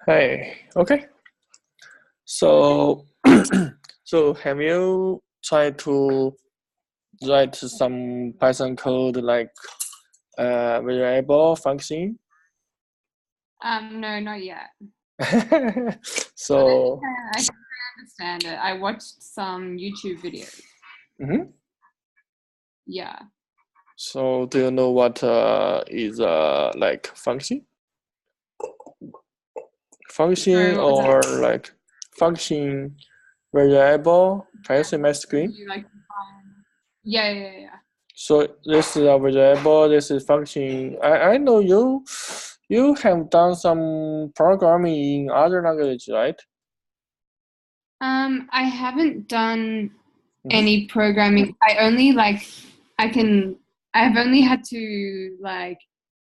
Hey, okay. So, so have you tried to write some Python code like variable function? No, not yet. But So, I can understand it. I watched some YouTube videos. mhm. Yeah. So do you know what is like function? Function Sorry, what was that? or like function variable press in my Did screen? you like define? Yeah, yeah, yeah. So this is a variable, this is function. I know you have done some programming in other language, right? I haven't done Mm-hmm. any programming. I can I've only had to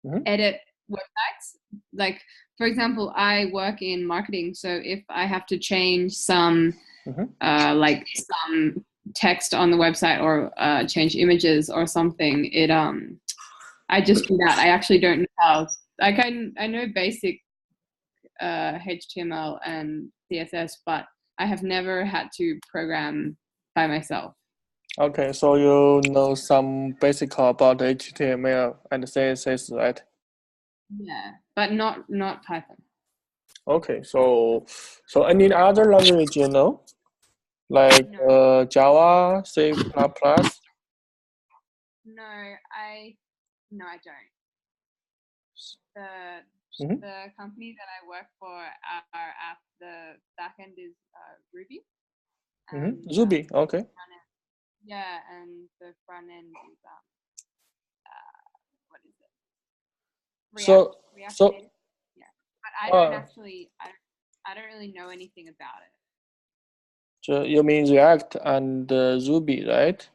Mm-hmm. edit websites. Like for example, I work in marketing, so if I have to change Mm-hmm. some text on the website or change images or something, I just do that. I actually don't know how. I know basic HTML and CSS, but I have never had to program by myself. Okay, so you know some basic about HTML and CSS, right? Yeah, but not Python. Okay, so any other language you know, like No, Java, C++? no, I no, I don't. The Mm-hmm. the company that I work for, our app, the backend is Ruby, Mm-hmm. and Ruby, okay. front end, yeah, and the front end is what is it? So React so Native. Yeah, but I don't uh, actually, I don't really know anything about it. so you mean React and Ruby, right?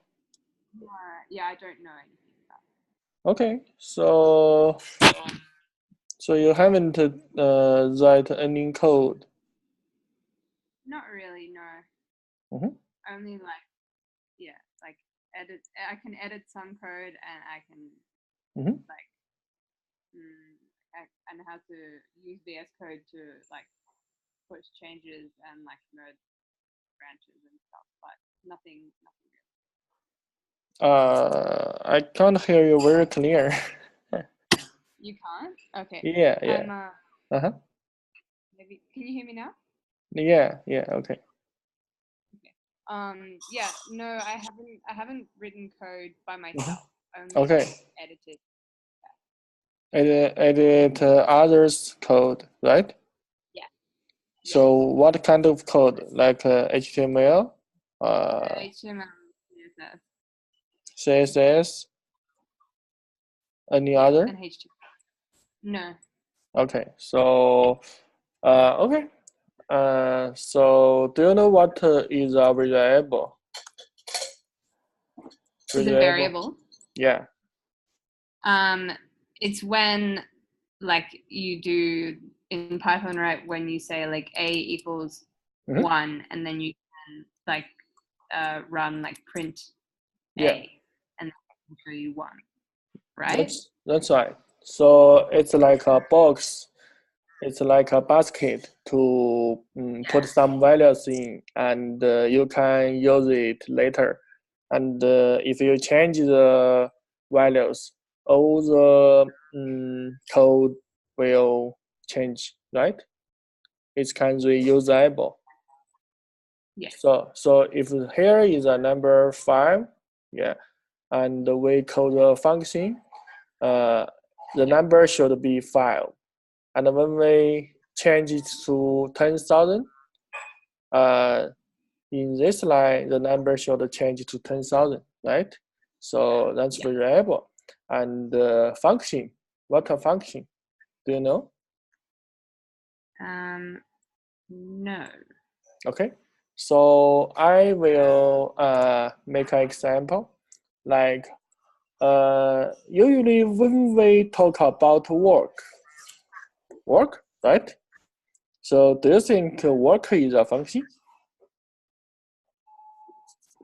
Yeah, I don't know anything about Okay, so you haven't write any code. it. Not really, no. Mm-hmm. Only yeah, like edit. I can edit some code, and I can Mm-hmm. like mm, and how to use VS Code to like push changes and like merge branches and stuff, but nothing really. I can't hear you very clear. You can't? Okay. Yeah, yeah. I'm Uh-huh. maybe can you hear me now? Yeah, yeah, okay. Okay. Yeah, no, I haven't written code by Mhm. myself, only Okay. edited. Edit others' code, right? Yeah. So Yes. what kind of code? Like HTML, uh, HTML, CSS. CSS, any Yeah, other? and HTML. No. Okay, so okay. So do you know what is a variable? Is a Variable. variable. Yeah. Um, it's when like you do in Python, right? When you say like a equals Hmm. 1, and then you can like run like print Yeah. a, and then show you 1, right? That's right. So it's like a box. It's like a basket to put Yeah. some values in, and you can use it later. And if you change the values, all the code will change, right? It's kind of reusable. Yes. So if here is a number 5, yeah, and we call the function, uh, the Yeah. number should be 5. And when we change it to 10,000, uh, in this line, the number should change to 10,000, right? So that's Yeah. variable. And function, what a function? Do you know? No. Okay. So I will make an example. Like usually when we talk about work, right? So do you think work is a function?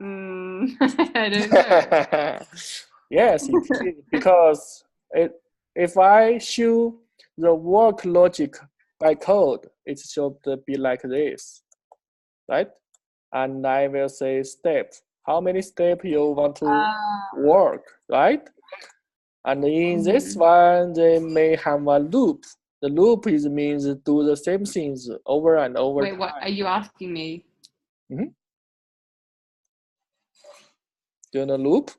I don't know. Yes, it is because it, if I show the work logic by code, it should be like this, right? And I will say step. How many steps you want to work, right? And in this one, they may have a loop. The loop means do the same things over and over. Wait, what are you asking me? Do you know loop?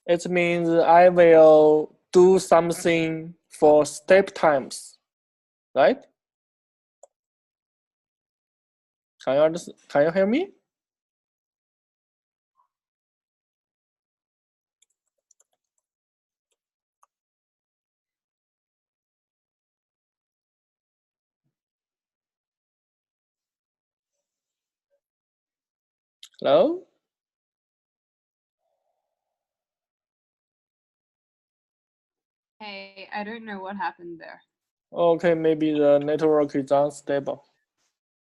It means I will do something for step times, right? Can you understand? Can you hear me? Hello? Hey, I don't know what happened there. Okay, maybe the network is unstable.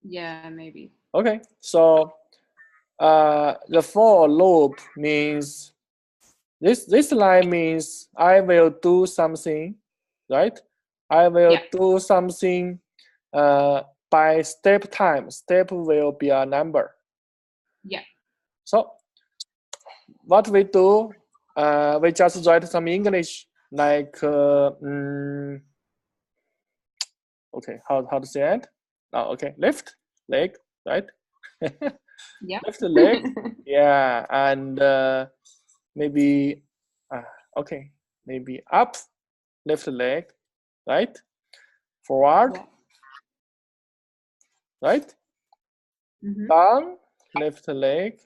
Yeah, maybe. Okay, so the for loop means this line means I will do something, right? I will do something by step time. Step will be a number. Yeah. So what we do, we just write some English like okay, how to say it? Oh, okay, left leg, right? Yeah. Left leg, yeah, and maybe okay, maybe up, left leg, right? Forward, right? Down, left leg.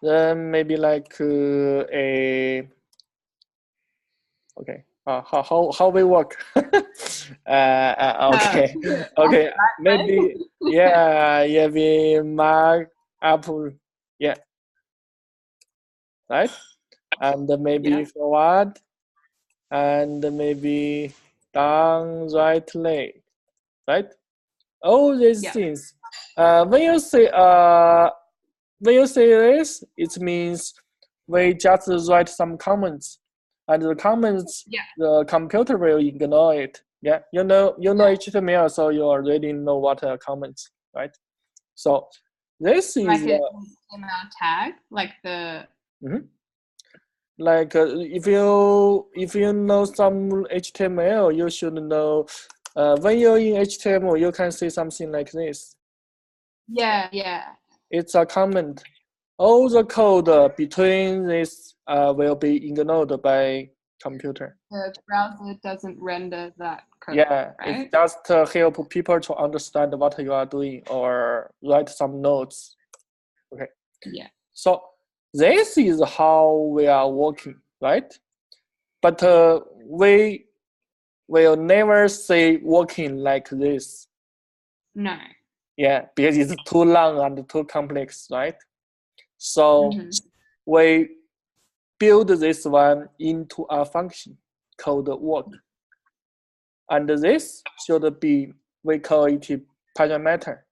Then maybe like a okay. How we work? Okay, okay. Maybe yeah. We mark up, yeah, right, and maybe forward, and maybe down, right leg, right. All these things. When you say this, it means we just write some comments, and the comments the computer will ignore it. Yeah, you know HTML, so you already know what are comments, right? So this is like an HTML tag, like the. Like if you know some HTML, you should know when you're in HTML, you can see something like this. Yeah. It's a comment. All the code between this will be ignored by computer. The browser doesn't render that code. Yeah, right? It's just to help people to understand what you are doing or write some notes. Okay. Yeah. So this is how we are working, right? But we will never say working like this. No. Yeah, because it's too long and too complex, right? So we build this one into a function called work. And this should be, we call it parameter.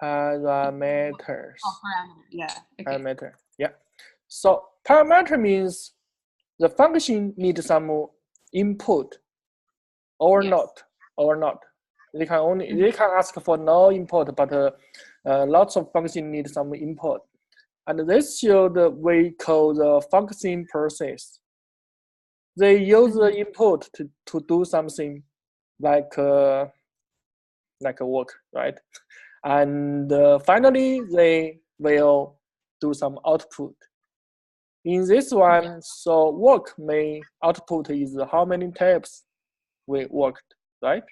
Parameters. Oh, parameter. Yeah. Okay. Parameter. Yeah. So parameter means the function needs some input or not. They can ask for no input, but lots of functions need some input. And this should we call the function process. They use the input to do something like a work, right? And finally, they will do some output. In this one, so work may output is how many tabs we worked, right?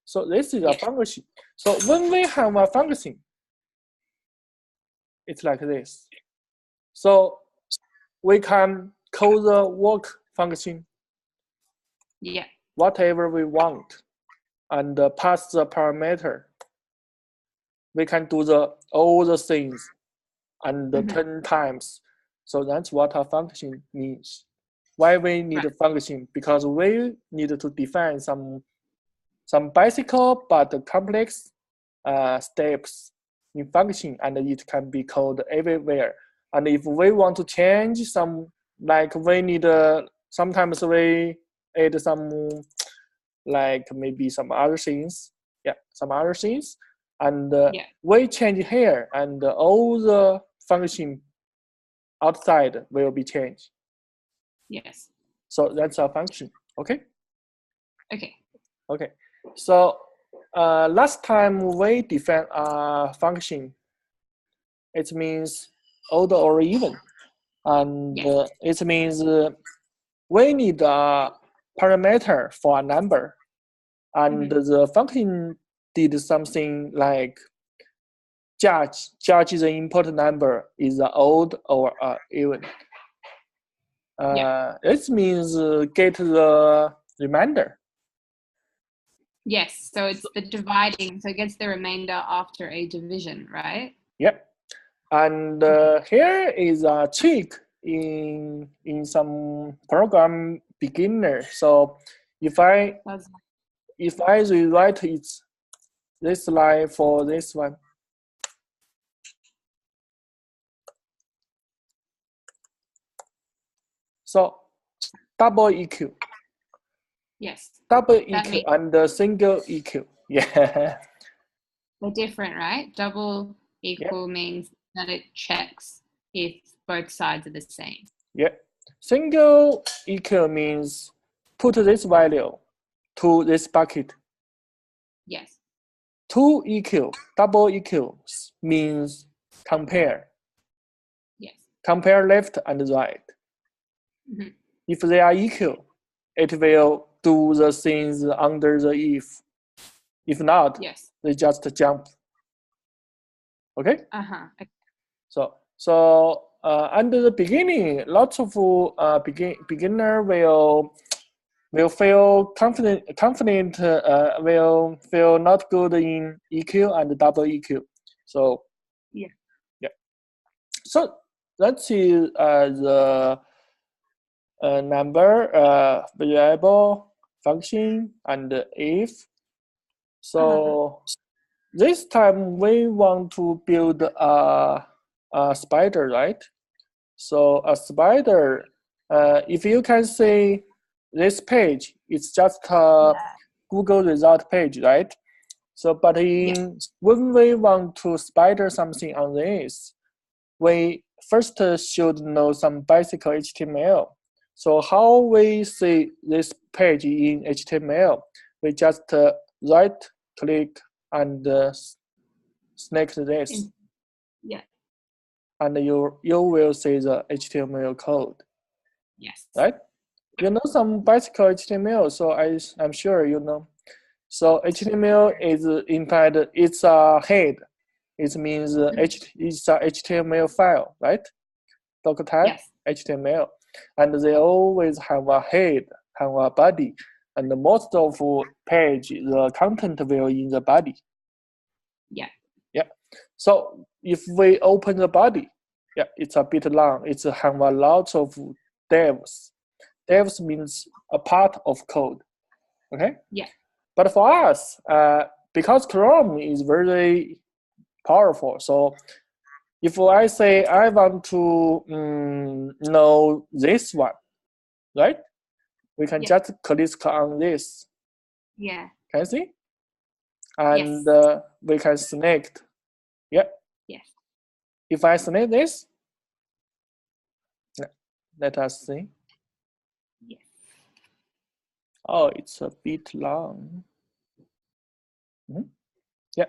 So this is a function. So when we have a function, it's like this. So we can call the work function whatever we want and pass the parameter. We can do all the things and 10 times. So that's what a function means. Why we need a function? Because we need to define some basic but complex steps in function, and it can be called everywhere. And if we want to change some, like we need sometimes we add some like maybe some other things, some other things, and we change here, and all the function outside will be changed. Yes. So that's a function. Okay. Okay. Okay. So last time we defined a function. It means odd or even, and it means we need a parameter for a number, and the function did something like judge the input number is odd or even. It means get the remainder. Yes, so it's the dividing, so it gets the remainder after a division, right? Yep. And here is a trick in some program beginner. So if I rewrite it this line for this one, so double EQ. Yes. Double EQ and single EQ. Yeah. They're different, right? Double equal means that it checks if both sides are the same. Yeah. Single EQ means put this value to this bucket. Yes. Two EQ, double EQ means compare. Yes. Compare left and right. If they are equal, it will do the things under the if. If not, they just jump. Okay? So under the beginning, lots of beginner will feel confident will feel not good in EQ and double EQ. So yeah. So let's see the number, variable, function, and if. So this time we want to build a spider, right? So a spider, if you can see this page, it's just a Google result page, right? So, but when we want to spider something on this, we first should know some basic HTML. So how we see this page in HTML? We just right click and select this. Yeah. And you will see the HTML code. Yes. Right? You know some basic HTML, so I'm sure you know. So HTML is implied, it's a head. It means it's a HTML file, right? Doc type HTML, and they always have a head, have a body, and most of page the content will in the body. Yeah. So if we open the body, it's a bit long. It's have a lot of devs. Devs means a part of code. Okay. Yeah. But for us, because Chrome is very powerful, so if I say I want to know this one, right? We can just click on this. Yeah. Can you see? And we can select. Yes. If I select this, let us see. Yes. Oh, it's a bit long. Yeah.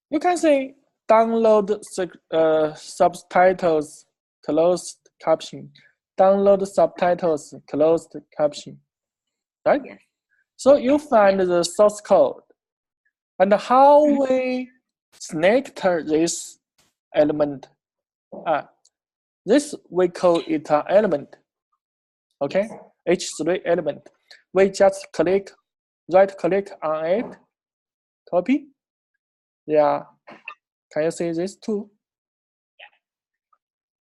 You can see download subtitles, closed caption. Download subtitles, closed caption. Right? Yes. So you find the source code. And how we select this element. This we call it an element. Okay? H3 element. We just right click on it, copy. Yeah. Can you see this too?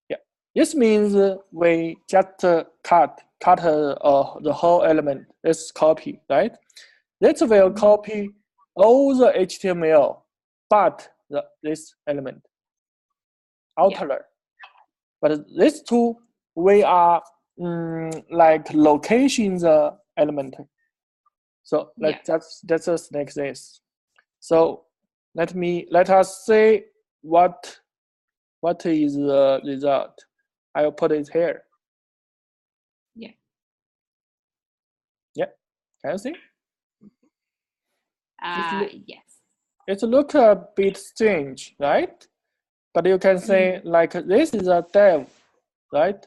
Yeah. This means we just cut the whole element. This copy, right? This will copy all the HTML, but this element, outer. But these two, we are like location the element. So Yeah. let's just like this. So let us say what is the result. I will put it here. Yeah. Yeah, can you see? Yes. It look a bit strange, right? But you can say like this is a dev, right?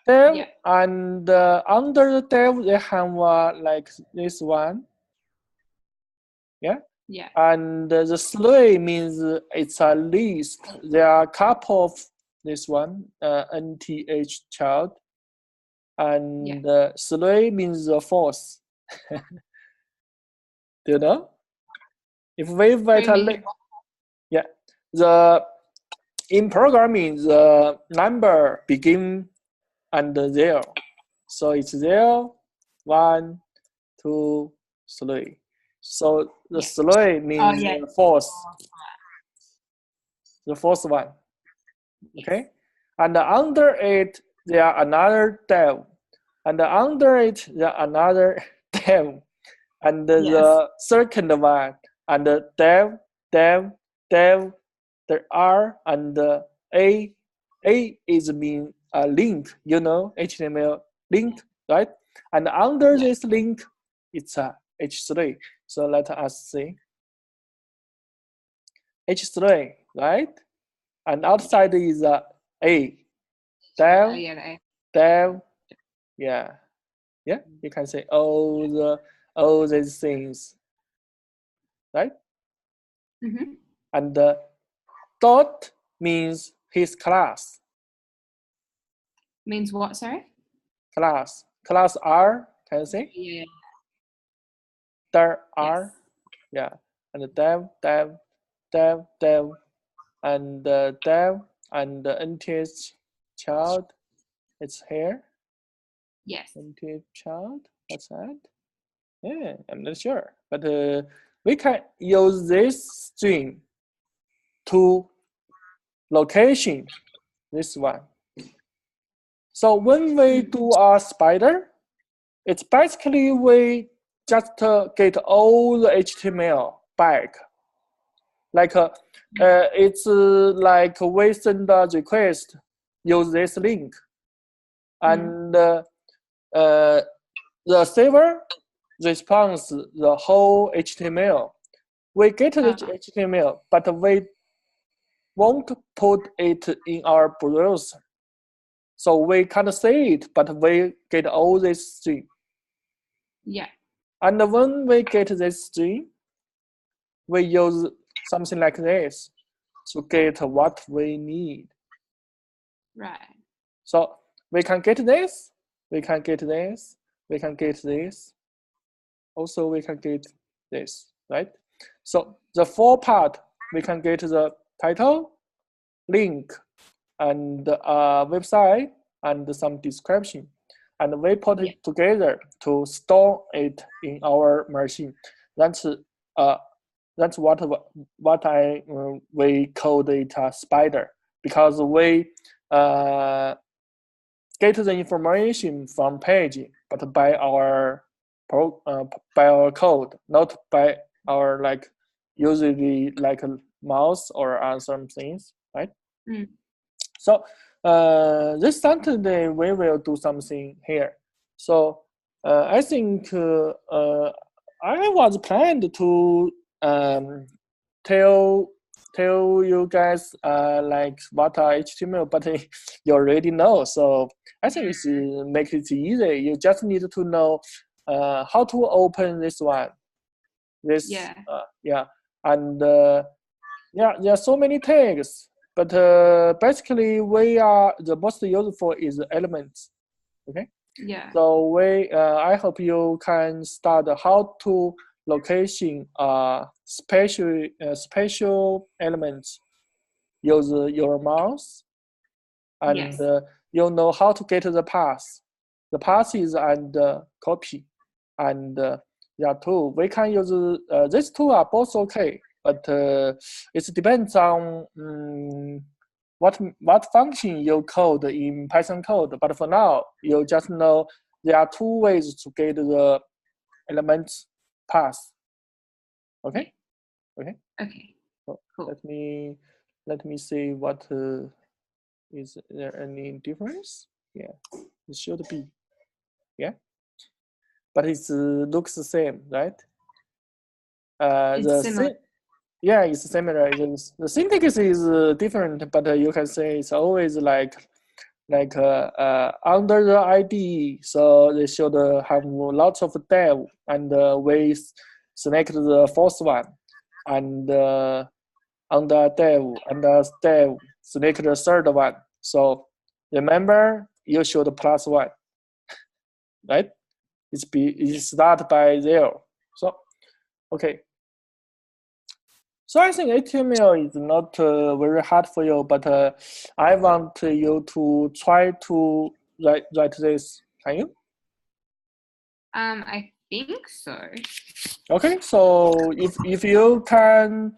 Dev, Yeah. and under the dev they have like this one, yeah. Yeah. And the slurry means it's a list. There are a couple of this one, nth child, and slurry means the force. Do you know? If we write yeah, the in programming the number begin and 0, so it's 0, 1, 2, 3. So the 3 means the force, the fourth one. Okay, and under it there are another dev, and under it there are another dev, and the second one, and the dev, dev, there are, and a is mean a link, you know, HTML link, right? And under this link it's a h3. So let us see h3, right? And outside is a dev, dev, yeah, you can say all these things, right? And dot means his class. Means what, sorry? Class R, can you say? Yeah. There are, yeah. And dev, and dev, and nth child, it's here. Yes. Nth child, what's that? Yeah, I'm not sure. But we can use this string to location, this one. So when we do a spider, it's basically we just get all the HTML back. Like it's like we send a request, use this link, and the server responds the whole HTML. We get the HTML, but we won't put it in our browser. So we can't see it, but we get all this string. Yeah. And when we get this string, we use something like this to get what we need. Right. So we can get this, we can get this, we can get this. Also, we can get this, right? So the 4 part, we can get the title, link, and website, and some description. And we put it together to store it in our machine. That's what we call it a spider, because we get the information from page, but by our code, not by our like usually like a mouse or some things, right? So this Saturday we will do something here. So I think I was planned to tell you guys like what are HTML, but you already know. So I think it's make it easy. You just need to know how to open this one. This and there are so many tags, but basically we are the most useful is elements. Okay. Yeah. So we I hope you can start how to location special elements. Use your mouse, and you know how to get the path. The path is and copy, and tool. We can use these two are both okay, but it depends on what function you code in Python code. But for now, you just know there are two ways to get the elements path. Okay. Okay. Okay. So Cool. let me see what is there any difference? Yeah, it should be. Yeah, but it looks the same, right? It's similar. Yeah, it's similar. The syntax is different, but you can say it's always like under the IDE, so they should have lots of dev, and we select the first one, and under dev select the third one. So remember, you should plus one, right? It start by 0. So okay. So I think HTML is not very hard for you, but I want you to try to write this. Can you? I think so. Okay. So if you can,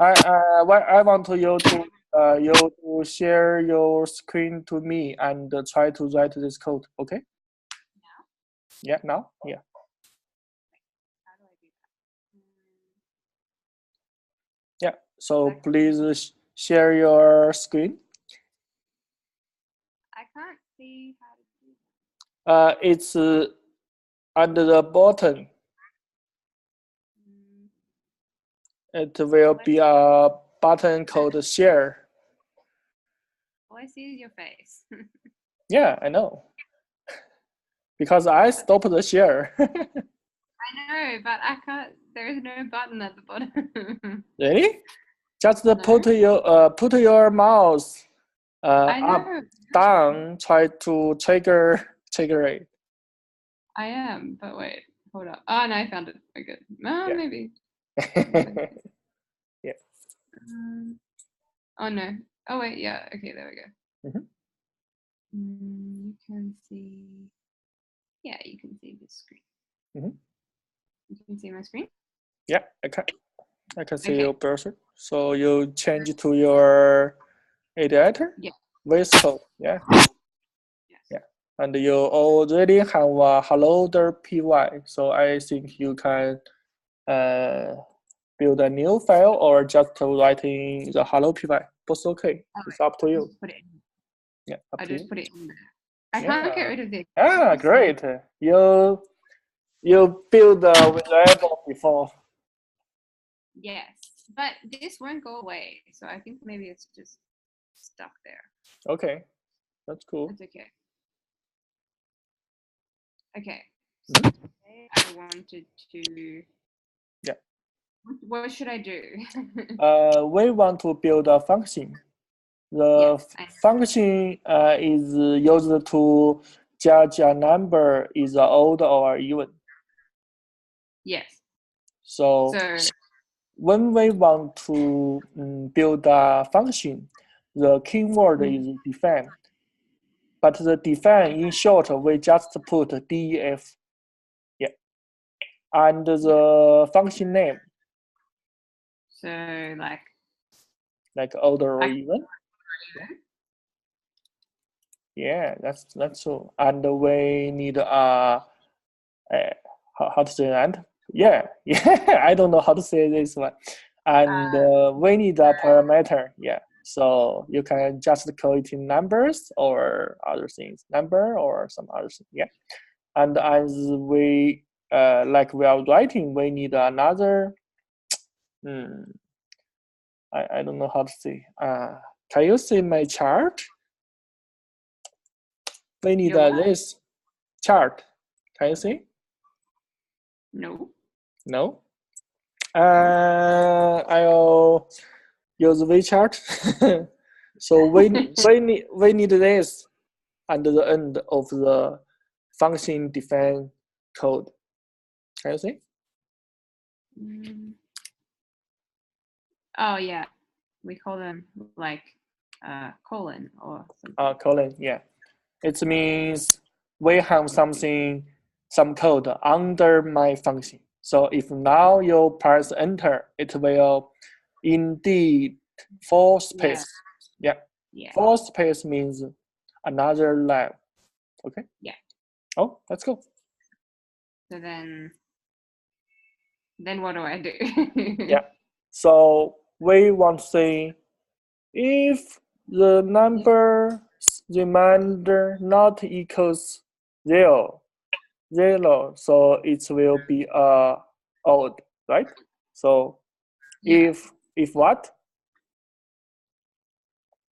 I want you to share your screen to me and try to write this code. Okay. Now? Yeah. Now. Yeah. How do I do that? Yeah. So please share your screen. I can't see how to do that. It's under the button. It will be a button called share. All I see is your face. Yeah, I know. Because I stopped the share. I know, but I can't. There is no button at the bottom. Really? Just No. put your mouse I know. up, down, try to trigger it. I am, but wait, hold up. Oh no, I found it. Okay. No, Yeah. maybe. Yeah. Oh no. Oh wait, yeah. Okay, there we go. Mm-hmm. You can see. Yeah, you can see the screen. Mm-hmm. You can see my screen. Yeah, I can see Okay. your browser. So you change to your editor. Yeah. VS Code. Yeah. Yes. Yeah. And you already have a hello.py, so I think you can build a new file or just writing the hello.py. Both okay. It's up to you. Put it in. Yeah, up I to just you. put it in there. I can't get rid of this. Ah, great. You build a variable before. Yes, but this won't go away. So I think maybe it's just stuck there. Okay, that's cool. That's okay. Okay. So today I wanted to. Yeah. What should I do? We want to build a function. The function is used to judge a number is odd or even. Yes. So when we want to build a function, the keyword is define. But the define, in short, we just put def. Yeah. And the function name. So like odd or even. Yeah, that's true. And we need how to say that? Yeah, yeah. I don't know how to say this one. And we need a parameter. Yeah, so you can just call it in numbers or other things, number or some other thing. Yeah, and as we like we are writing, we need another. I don't know how to say. Can you see my chart? We need this chart. Can you see? No. No. I'll use VChart. So we need this at the end of the function define code. Can you see? Oh yeah, we call them like colon or something. Colon, yeah. It means we have some code under my function. So if now you press enter, it will indeed for space. Yeah. Yeah. For space means another line. Okay. Yeah. Oh, let's go. So then what do I do? Yeah. So we want to say if the number remainder not equals zero, so it will be odd, right? So Yeah. if what?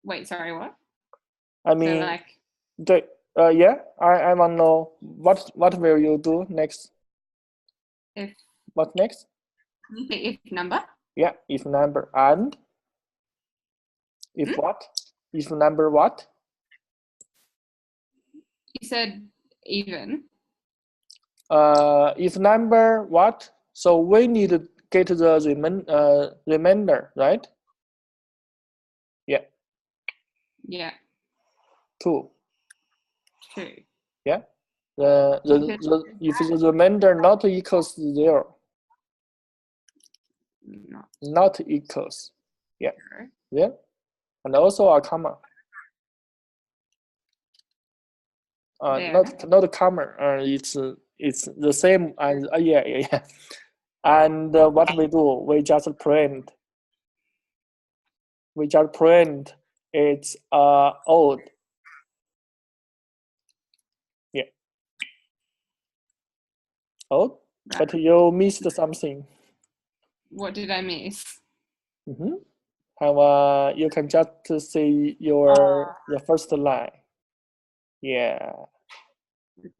Wait, sorry, what? I mean, so like, yeah, I want to know what will you do next? if What next? you say if number? Yeah, if number and if what? If number what? You said even. If number what? So we need to get the remainder, right? Yeah, Yeah. 2. 2. Yeah. Because If the remainder not equals 0, not equals. Yeah. 0. Yeah. And also a comma. There. Not a comma. It's the same as yeah. And what we do, we just print. It's odd. Yeah. Odd. Right. But you missed something. What did I miss? You can just see the first line. Yeah.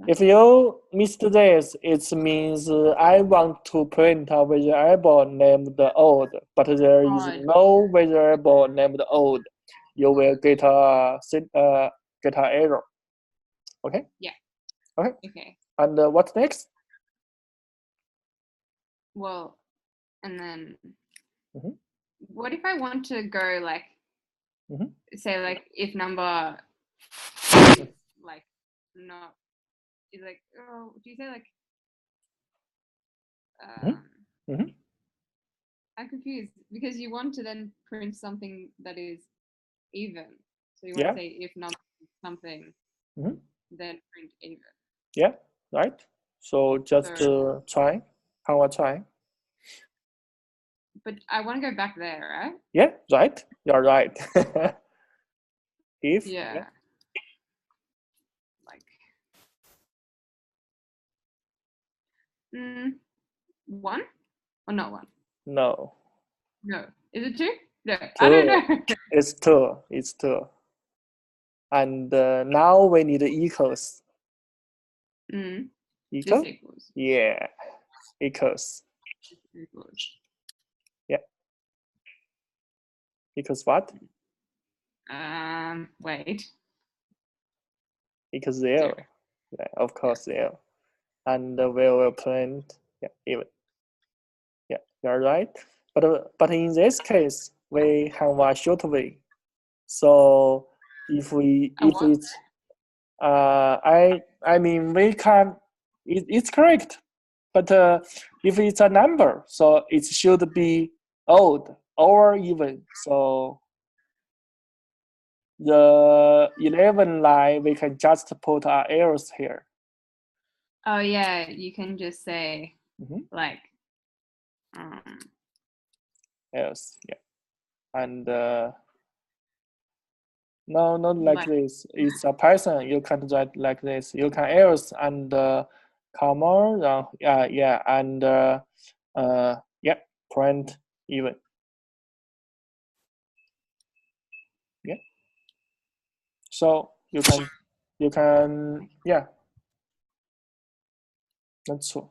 If you missed this, it means I want to print a variable named odd, but there is no variable named odd. You will get a error. Okay. Yeah. Okay. Okay. And what's next? Well, and then what if I want to go like, say like if number is like not is like, oh, do you say like I'm confused because you want to then print something that is even. So you want to say if number is something, then print even. Yeah, right. So just try. Have a try. But I want to go back there, right? Yeah, right. You're right. If yeah. Like 1 or not 1? No. No. Is it 2? No. 2. I don't know. It's 2. It's 2. And now we need equals. Equal? This equals? Yeah. Equals. Yeah. Equals what? Wait. Equals 0. Yeah, of course 0. And we will print even. Yeah, you're right. But in this case, we have a short way. So if it's I mean we can it's correct, but if it's a number, so it should be odd or even. So the 11 line we can just put our arrows here. Oh yeah, you can just say like arrows, yeah, and no, not like this. It's a Python. You can't write like this. You can arrows and comma, yeah, and yeah, print even. Yeah. So you can, yeah. That's true.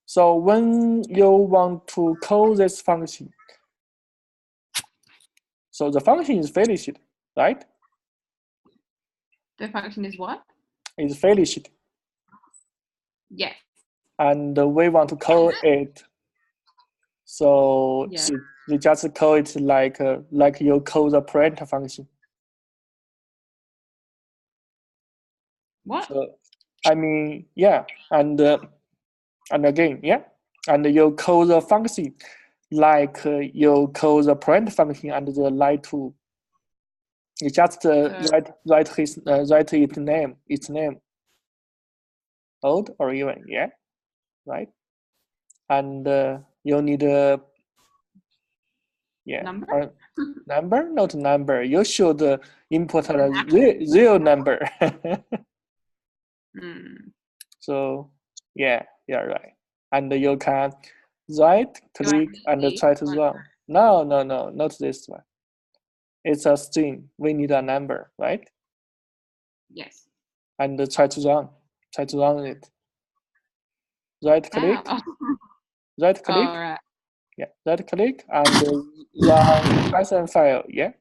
So when you want to call this function, so the function is finished, right? The function is what? It's finished. Yes. And we want to call it. So you just call it like you call the print function. What? So, I mean, yeah, and again, yeah, and you call the function like you call the print function under the line 2. You just write its name, odd or even, yeah, right? And you need a number, not number. You should import a real number. So yeah, you're right. And you can right click and try to run. No, not this one. It's a string. We need a number, right? Yes. And try to run it. Right click. Right click. Oh, right. Yeah, right click and run Python file. Yeah.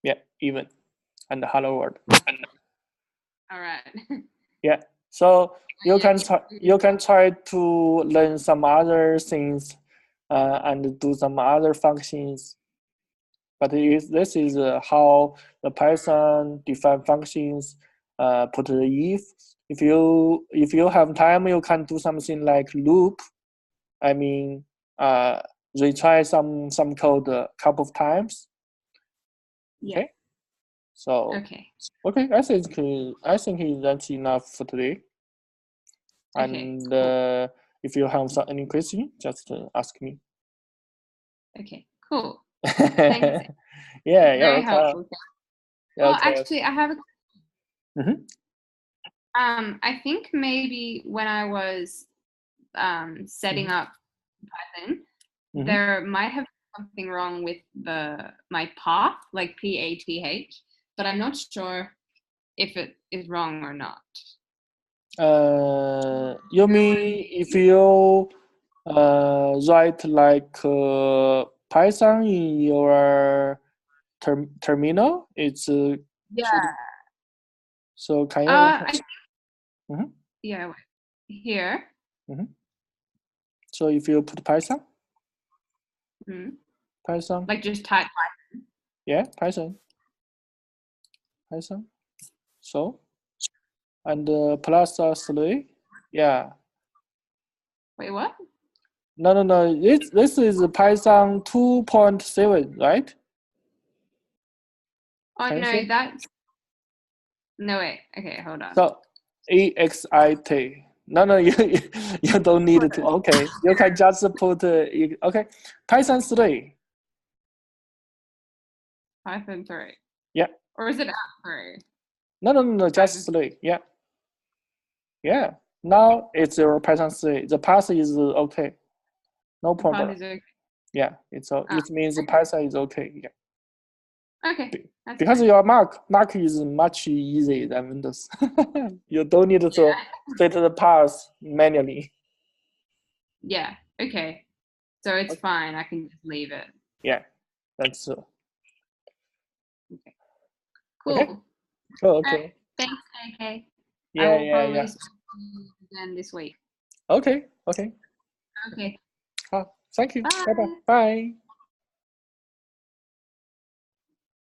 Yeah, even and hello world. All right. Yeah. So you can try to learn some other things and do some other functions. But this is how the Python define functions. Put the if. If you have time, you can do something like loop. I mean, retry some code a couple of times. Yeah. Okay. So okay, I think that's enough for today. And cool. If you have any question, just ask me. Okay, cool. Thanks. Yeah, very helpful. Well, okay. Actually, I have a. I think maybe when I was setting up Python, there might have been something wrong with my path, like PATH, but I'm not sure if it is wrong or not. You mean if you write like Python in your terminal, it's yeah. So can you? I think, yeah, wait. Here. So if you put Python, Python, like just type Python. Yeah, Python. So, and plus 3, yeah. Wait, what? No. This is Python 2.7, right? Oh no, that's no wait. Okay, hold on. So EXIT. No, you don't need to. Okay, you can just put okay, Python 3. Python 3. Yeah. Or is it at 3? No, just 3. Yeah. Yeah. Now it's your Python 3. The path is okay. No problem. The path is okay. Yeah, it means the Python is okay. Yeah. Okay. Because fine. Your Mac is much easier than Windows. You don't need to set the path manually. Yeah. Okay. So it's fine. I can just leave it. Yeah, that's so. Okay. Cool. Okay. Thanks, AK. Yeah, I will probably speak to you again this week. Okay. Okay. Thank you. Bye.